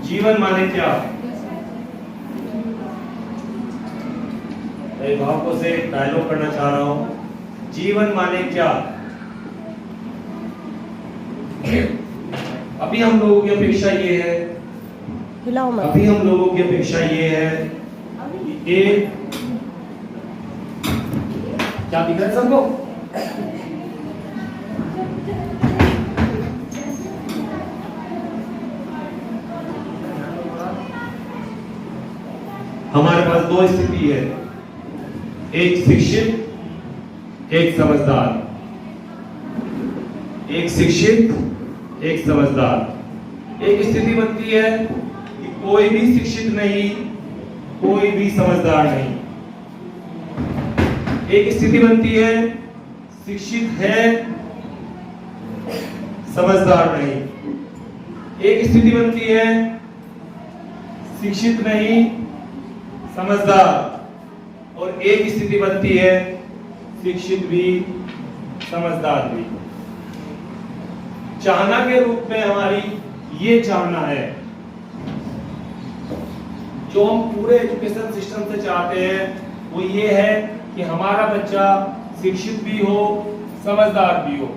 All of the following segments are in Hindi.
जीवन माने क्या? अभिभावकों से डायलॉग करना चाह रहा हूं। जीवन माने क्या? अभी हम लोगों की अपेक्षा ये है, अभी हम लोगों की अपेक्षा ये है कि क्या दिख रहा है सबको? हमारे पास दो स्थिति है, एक शिक्षित, एक समझदार। एक शिक्षित, एक समझदार। एक स्थिति बनती है कि कोई भी शिक्षित नहीं, कोई भी समझदार नहीं। एक स्थिति बनती है शिक्षित है, समझदार नहीं। एक स्थिति बनती है शिक्षित नहीं, समझदार। और एक स्थिति बनती है शिक्षित भी, समझदार भी। चाहना के रूप में हमारी ये चाहना है, जो हम पूरे एजुकेशन सिस्टम से चाहते हैं वो ये है कि हमारा बच्चा शिक्षित भी हो, समझदार भी हो।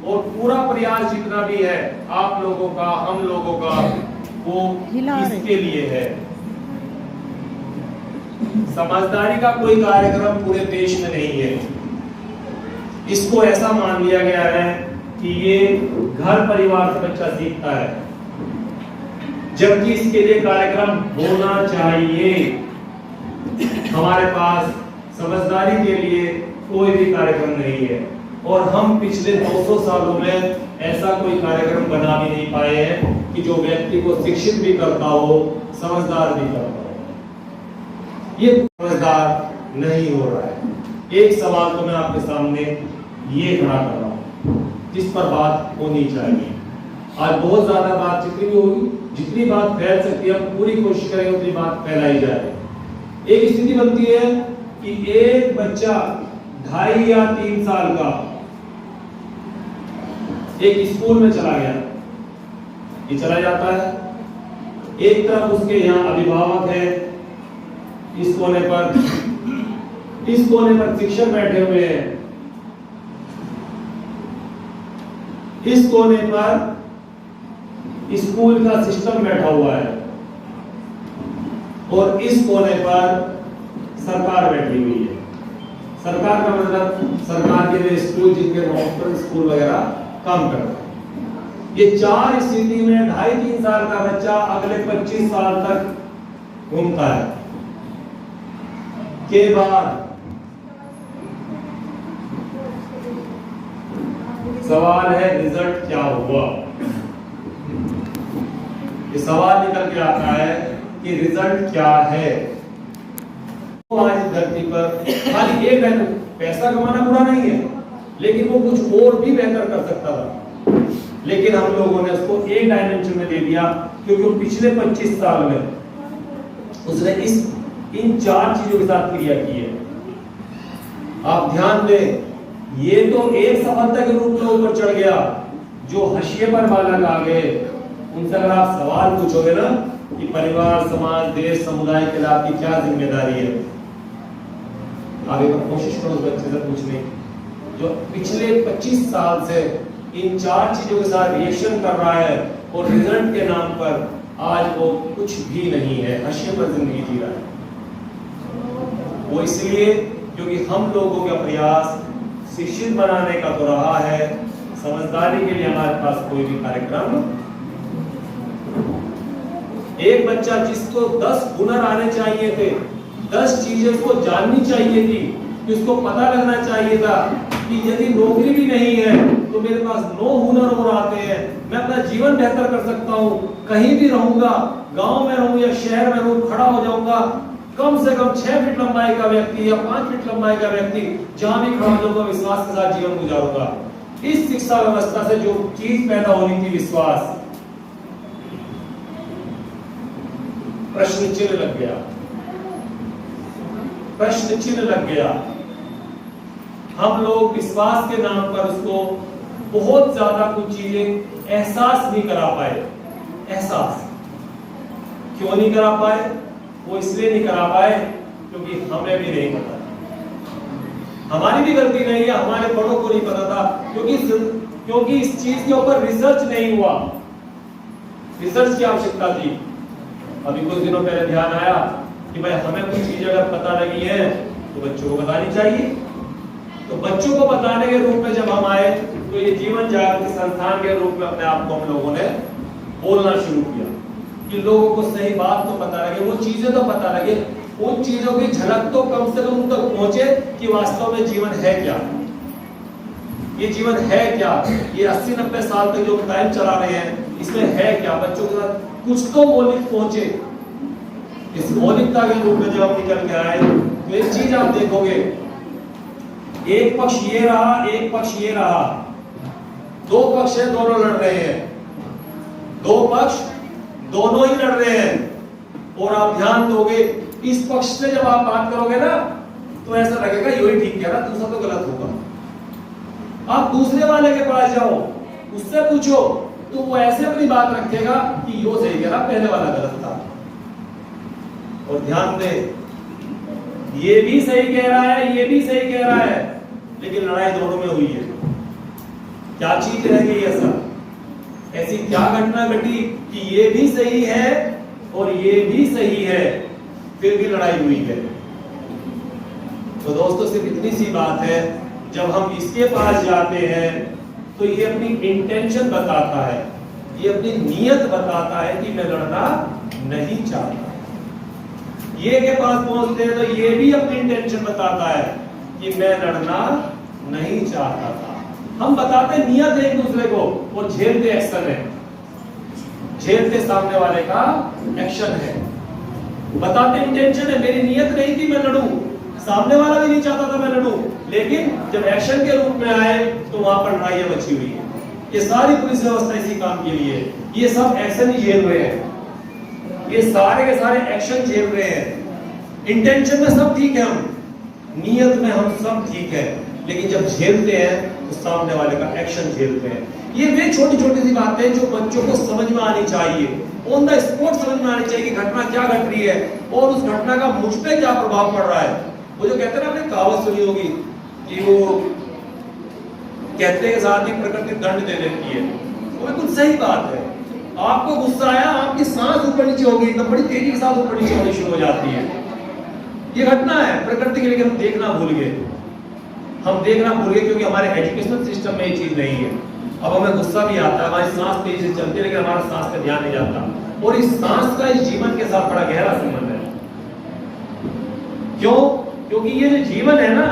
और पूरा प्रयास जितना भी है आप लोगों का, हम लोगों का, वो इसके लिए है। समझदारी का कोई कार्यक्रम पूरे देश में नहीं है। इसको ऐसा मान लिया गया है कि ये घर परिवार से बच्चा सीखता है, जबकि इसके लिए कार्यक्रम होना चाहिए। हमारे पास समझदारी के लिए कोई भी कार्यक्रम नहीं है और हम पिछले 200 सालों में ऐसा कोई कार्यक्रम बना भी नहीं पाए हैं कि जो व्यक्ति को शिक्षित भी करता हो, समझदार भी करता हो। ये समझदार नहीं हो रहा है। एक सवाल तो मैं आपके सामने ये खड़ा कर रहा हूं जिस पर बात होनी चाहिए। आज बहुत ज्यादा बात जितनी भी होगी, जितनी बात फैल सकती है, हम पूरी कोशिश करेंगे उतनी बात फैलाई जाए। एक स्थिति बनती है कि एक बच्चा 2.5 या 3 साल का एक स्कूल में चला गया, ये चला जाता है। एक तरफ उसके यहाँ अभिभावक है, इस कोने पर शिक्षक बैठे हुए हैं, इस कोने पर स्कूल का सिस्टम बैठा हुआ है और इस कोने पर सरकार बैठी हुई है। सरकार का मतलब सरकार के लिए स्कूल जिनके हॉस्पिटल, स्कूल वगैरह काम करता है। ये 4 स्थिति में 2.5-3 साल का बच्चा अगले 25 साल तक घूमता है। के बाद सवाल है रिजल्ट क्या हुआ? ये सवाल निकल के आता है कि रिजल्ट क्या है। तो आज धरती पर खाली एक पैसा कमाना बुरा नहीं है, लेकिन वो कुछ और भी बेहतर कर सकता था, लेकिन हम लोगों ने उसको एक डायमेंशन में दे दिया क्योंकि वो पिछले 25 साल में उसने इन 4 चीजों के साथ क्रिया की है। आप ध्यान दें, ये तो एक सफलता के रूप में ऊपर चढ़ गया। जो हाशिए पर बालक आ गए, उनसे अगर आप सवाल पूछोगे ना कि परिवार, समाज, देश, समुदाय के लिए आपकी क्या जिम्मेदारी है, आप एक बार कोशिश करो उस बच्चे से पूछने की, जो पिछले 25 साल से इन 4 चीजों के साथ रिएक्शन कर रहा है और रिजल्ट के नाम पर आज वो कुछ भी नहीं है, हाशिए पर जिंदगी जी रहा है। वो इसलिए क्योंकि हम लोगों का प्रयास शिक्षित बनाने का तो रहा है, समझदारी के लिए हमारे पास कोई भी कार्यक्रम। एक बच्चा जिसको 10 हुनर आने चाहिए थे, 10 चीजें उसको जाननी चाहिए थी, कि उसको पता लगना चाहिए था कि यदि नौकरी भी नहीं है तो मेरे पास 9 हुनर और आते हैं, मैं अपना जीवन बेहतर कर सकता हूँ, कहीं भी रहूंगा, गांव में रहूं या शहर में रहूं, खड़ा हो जाऊंगा, कम से कम 6 फीट लंबाई का व्यक्ति या 5 फीट लंबाई का व्यक्ति जहां भी खड़ा हो जाऊंगा, विश्वास के साथ जीवन गुजारूंगा। इस शिक्षा व्यवस्था से जो चीज पैदा होनी थी, विश्वास, प्रश्न चिन्ह लग गया, प्रश्न चिन्ह लग गया। हम लोग विश्वास के नाम पर उसको बहुत ज्यादा कुछ चीजें एहसास नहीं करा पाए। एहसास क्यों नहीं करा पाए? वो इसलिए नहीं करा पाए क्योंकि हमें भी नहीं पता, हमारी भी गलती नहीं है, हमारे बड़ों को नहीं पता था, क्योंकि इस चीज के ऊपर रिसर्च नहीं हुआ। रिसर्च की आवश्यकता थी। अभी कुछ दिनों पहले ध्यान आया कि भाई हमें कुछ चीज अगर पता लगी है तो बच्चों को बतानी चाहिए। तो बच्चों को बताने के रूप में जब हम आए तो ये जीवन जागृति संस्थान के रूप में अपने आप को हम लोगों ने बोलना शुरू किया कि लोगों को सही बात तो पता लगे, वो चीजें तो पता लगे, उन चीजों की झलक तो कम से कम उन तक पहुंचे कि वास्तव में जीवन है क्या, ये जीवन है क्या, ये 80-90 साल तक जो टाइम चला रहे हैं इसमें है क्या, बच्चों के साथ कुछ तो मौलिक पहुंचे। इस मौलिकता के रूप में जब हम निकल के आए तो एक चीज आप देखोगे, एक पक्ष ये रहा, एक पक्ष ये रहा, दो पक्ष है, दोनों लड़ रहे हैं, दो पक्ष दोनों ही लड़ रहे हैं। और आप ध्यान दोगे इस पक्ष से जब आप बात करोगे ना तो ऐसा लगेगा यही ठीक कह रहा, दूसरा तो गलत होगा। आप दूसरे वाले के पास जाओ, उससे पूछो तो वो ऐसे अपनी बात रखेगा कि यो सही कह रहा, पहले वाला गलत था। और ध्यान दे, ये भी सही कह रहा है, ये भी सही कह रहा है, लेकिन लड़ाई दोनों में हुई है। क्या चीज रह गई ऐसा, ऐसी क्या घटना घटी कि ये भी सही है और ये भी सही है, फिर भी लड़ाई हुई है। तो दोस्तों सिर्फ इतनी सी बात है, जब हम इसके पास जाते हैं तो ये अपनी इंटेंशन बताता है, ये अपनी नीयत बताता है कि मैं लड़ना नहीं चाहता। ये के पास पहुंचते हैं तो ये भी अपनी इंटेंशन बताता है कि मैं लड़ना नहीं चाहता था। हम बताते नियत एक दूसरे को और झेलते एक्शन है, झेलते सामने वाले का एक्शन है। बताते इंटेंशन है, मेरी नियत नहीं थी मैं लड़ूं, सामने वाला भी नहीं चाहता था मैं लड़ूं, लेकिन जब एक्शन के रूप में आए तो वहां पर लड़ाइयां बची हुई है। ये सारी पुलिस व्यवस्था इसी काम के लिए, ये सब एक्शन ही झेल रहे हैं, ये सारे के सारे एक्शन झेल रहे हैं। इंटेंशन में सब ठीक है, हम नियत में हम सब ठीक है, लेकिन जब झेलते हैं तो सामने वाले का एक्शन झेलते हैं। ये वे छोटी छोटी सी बातें जो बच्चों को समझ में आनी चाहिए, ऑन द स्पॉट समझ में आनी चाहिए कि घटना क्या घट रही है और उस घटना का मुझ पे क्या प्रभाव पड़ रहा है। वो जो कहते हैं ना, आपने कहावत सुनी होगी कि वो कहते हैं साथ ही प्रकृति दंड दे देती है, वो बिल्कुल सही बात है। आपको गुस्सा आया, आपकी सांस ऊपर नीचे होगी, एकदम बड़ी तेजी के साथ ऊपर नीचे होनी शुरू हो जाती है। ये घटना है प्रकृति के, लेकिन हम देखना भूल गए, हम देखना भूल गए क्योंकि हमारे एजुकेशनल सिस्टम में ये चीज नहीं है। अब हमें गुस्सा भी आता है, हमारी सांस तेजी से चलती है, लेकिन हमारा सांस पे ध्यान नहीं जाता। और इस सांस का इस जीवन के साथ बड़ा गहरा संबंध है। क्यों? क्योंकि ये जो जीवन है ना,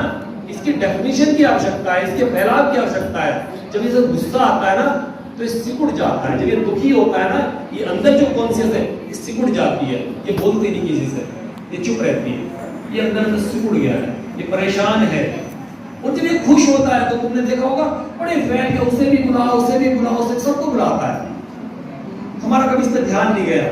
इसकी डेफिनेशन की आवश्यकता है, इसके फैलाव की आवश्यकता है। जब इसे गुस्सा आता है ना तो ये सिकुड़ जाता है, जब ये दुखी होता है ना, ये अंदर जो कॉन्शियस है ये सिकुड़ जाती है, ये बोलती नहीं किसी से, ये चुप रहती है, ये अंदर से सिकुड़ गया है, ये परेशान है। और जब ये खुश होता है तो तुमने देखा होगा बड़े फैन के, उसे भी बुलाओ, उसे भी बुलाओ, उसे सबको बुलाता है। हमारा कभी इस पर ध्यान नहीं गया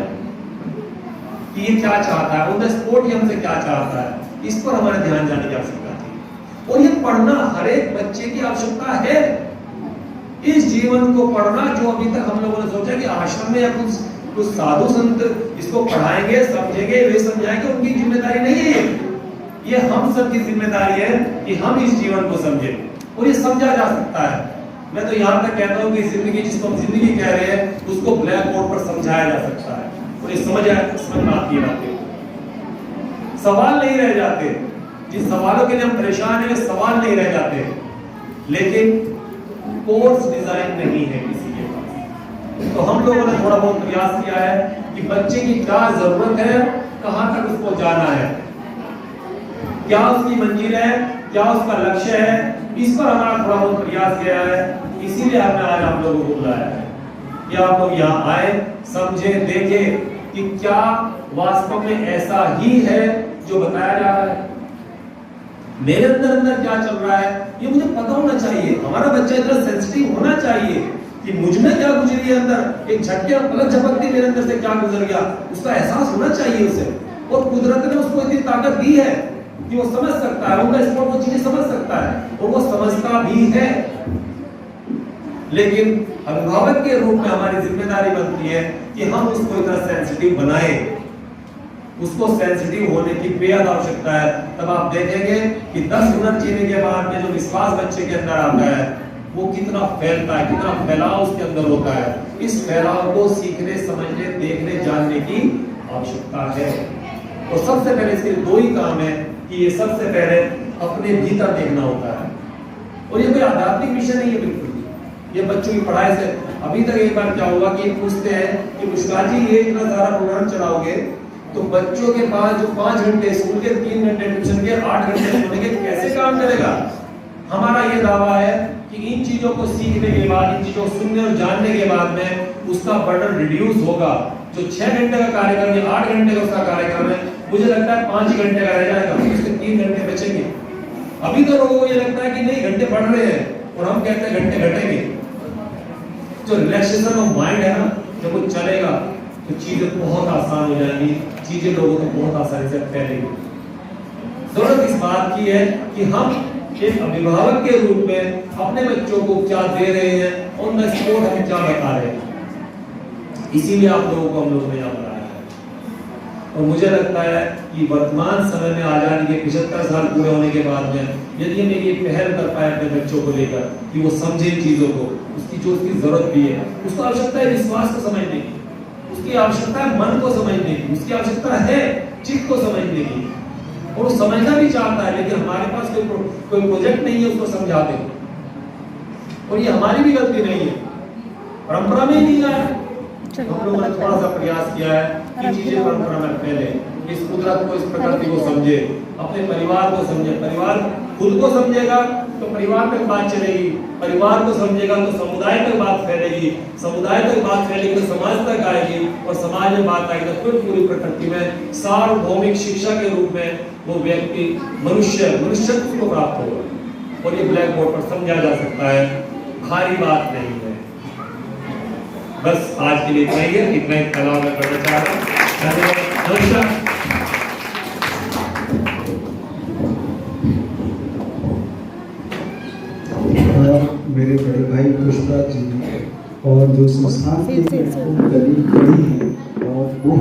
कि ये क्या चाहता है, ऑन द स्पॉट ये हमसे क्या चाहता है, इस पर हमारे ध्यान जाने की आवश्यकता थी। और ये पढ़ना हर एक बच्चे की आवश्यकता है, इस जीवन को पढ़ना, जो अभी तक हम लोगों ने सोचा कि आश्रम में या कुछ साधु संत इसको पढ़ाएंगे, समझेंगे, वे समझाएंगे, उनकी जिम्मेदारी नहीं है। ये हम सब की जिम्मेदारी है कि हम इस जीवन को समझें, और ये समझा जा सकता है। मैं तो यहाँ तक कहता हूँ कि जिंदगी, जिसको हम जिंदगी कह रहे हैं, उसको ब्लैक बोर्ड पर समझाया जा सकता है, और ये समझ में आती है बातें, सवाल नहीं रह जाते। जिन सवालों के लिए हम परेशान हैं वे सवाल नहीं रह जाते, लेकिन कोर्स डिजाइन नहीं है किसी के पास। तो हम लोगों ने थोड़ा बहुत प्रयास किया है कि बच्चे की क्या जरूरत है, कहां तक उसको जाना है, क्या उसकी मंजिल है, क्या उसका लक्ष्य है, इस पर हमारा थोड़ा बहुत प्रयास किया है। इसीलिए हमने आज आप लोगों को बुलाया है कि आप लोग यहाँ आए, समझे, देखें कि क्या वास्तव में ऐसा ही है जो बताया जा रहा है। मेरे अंदर अंदर क्या चल रहा है ये मुझे पता होना चाहिए। हमारा बच्चा इतना सेंसिटिव होना चाहिए कि मुझ में क्या गुजरी है अंदर, एक झटके और पलक झपकती मेरे अंदर से क्या गुजर गया, उसका एहसास होना चाहिए उसे। और कुदरत ने उसको इतनी ताकत दी है कि वो समझ सकता है, उनका स्पॉट वो चीजें समझ सकता है, और वो समझता भी है। लेकिन अभिभावक के रूप में हमारी जिम्मेदारी बनती है कि हम उसको इतना सेंसिटिव बनाएं उसको सेंसिटिव होने की बेहद आवश्यकता है। तब आप देखेंगे कि 10 मिनट जीने के बाद में जो विश्वास बच्चे के अंदर आता है वो कितना फैलता है, कितना फैलाव उसके अंदर होता है। इस फैलाव को सीखने, समझने, देखने, जानने की आवश्यकता है। और सबसे पहले इसके दो ही काम है कि ये सबसे पहले अपने भीतर देखना होता है। और ये कोई आध्यात्मिक विषय नहीं है बिल्कुल भी, ये बच्चों की पढ़ाई से। अभी तक एक बार क्या हुआ कि पूछते हैं कि मुस्कान जी ये इतना सारा प्रोग्राम चलाओगे तो बच्चों के पास जो 5 घंटे स्कूल के, 3 घंटे ट्यूशन के, 8 घंटे सोने के कैसे काम करेगा? हमारा ये दावा है कि इन चीजों को सीखने के बाद, इन चीजों को सुनने और जानने के बाद में उसका बर्डन रिड्यूस होगा। जो 6 घंटे का कार्यक्रम या 8 घंटे का उसका कार्यक्रम है, मुझे लगता है 5 घंटे का रह जाएगा, उसके 3 घंटे बचेंगे। अभी तो लोगों को ये लगता है कि नहीं घंटे बढ़ रहे हैं और हम कहते हैं घंटे घटेंगे। जो रिलैक्सेशन ऑफ माइंड है ना, जब वो चलेगा तो चीजें बहुत आसान हो जाएंगी, चीजें लोगों को बहुत आसानी से फैलेंगी। जरूरत इस बात की है कि हम एक अभिभावक के रूप में अपने बच्चों को क्या दे रहे हैं, ऑन द स्पॉट हम क्या बता रहे हैं। इसीलिए आप लोगों को हम लोग ने यहाँ बनाया है। और मुझे लगता है कि वर्तमान समय में आजादी के 75 साल पूरे होने के बाद में यदि हम ये पहल कर पाए अपने बच्चों को लेकर कि वो समझे चीजों को, उसकी जो उसकी जरूरत भी है, उसको आवश्यकता है विश्वास को समझने की, उसकी आवश्यकता है मन को समझने की, उसकी आवश्यकता है चित्त को समझने की, और वो समझना भी चाहता है, लेकिन हमारे पास कोई प्रोजेक्ट नहीं है उसको समझा दे। और ये हमारी भी गलती नहीं है, परंपरा में ही नहीं आया। हम लोगों ने थोड़ा सा प्रयास किया है कि चीजें परंपरा में फैले, इस कुदरत को, इस प्रकृति को समझे, अपने परिवार को समझे। परिवार खुद को समझेगा तो परिवार तक बात चलेगी, परिवार को समझेगा तो समुदाय तक बात फैलेगी, समुदाय तक बात फैलेगी तो समाज तक आएगी, और समाज में बात आएगी तो फिर पूरी प्रकृति में सार्वभौमिक शिक्षा के रूप में वो व्यक्ति मनुष्यत्व को प्राप्त होगा। और ये ब्लैक बोर्ड पर समझा जा सकता है, भारी बात नहीं है। बस आज के लिए इतना ही है, इतना ही फैलाव मैं करना चाह रहा हूँ। नमस्कार। मेरे बड़े भाई पुष्पराज जी और जो संस्थान के करीब खड़ी हैं और वो